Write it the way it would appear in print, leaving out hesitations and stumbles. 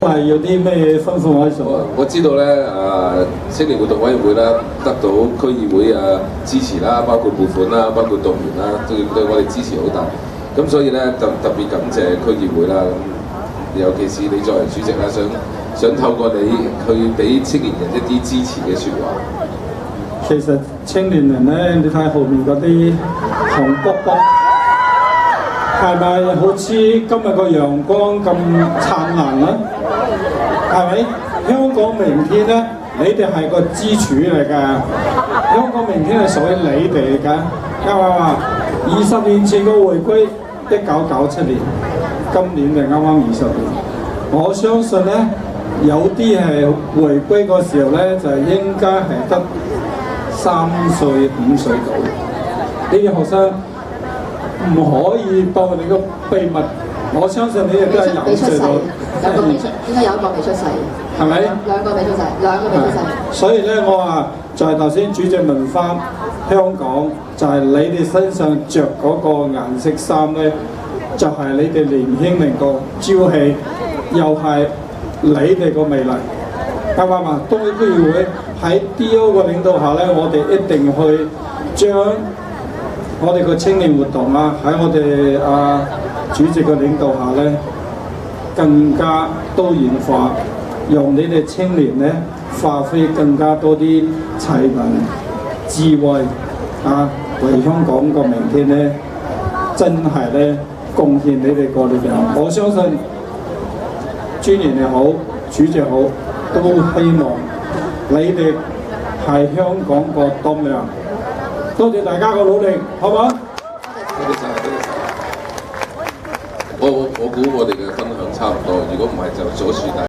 係有啲咩吩咐我喺度？我知道咧，青年活動委員會啦，得到區議會支持啦，包括撥款啦，包括動員啦，對我哋支持好大。咁所以咧，特別感謝區議會啦。咁尤其是你作為主席啦，想透過你去俾青年人一啲支持嘅説話。其實青年人咧，你睇後面嗰啲紅卜卜，係咪好似今日個陽光咁燦爛啦？係咪？香港明天咧，你哋係個支柱嚟㗎。香港明天係屬於你哋嚟㗎，啱唔啱啊？20年前個回歸，1997年，今年就啱啱20年。我相信咧，有啲係回歸嗰時候咧，就應該係得3歲5歲到。呢啲學生唔可以當你個秘密，我相信你哋都係有做到。有個未出，應該有一個未出世，係咪？兩個未出世，兩個未出世。所以咧，我話就係頭先主席問翻香港，就係你哋身上着嗰個顏色衫咧，就係你哋年輕人個朝氣，又係你哋個未來。啱唔啱啊？東區區議會喺 D.O 嘅領導下咧，我哋一定去將我哋個青年活動喺我哋主席嘅領導下咧，更加多元化，讓你哋青年咧發揮更加多啲才能、智慧為香港個明天咧，真係咧貢獻你哋個力量。我相信專員又好，主席好，都希望你哋係香港個棟梁。多謝大家個努力，好唔好？多謝晒。我估我哋嘅分享差唔多，如果唔係就阻住大家。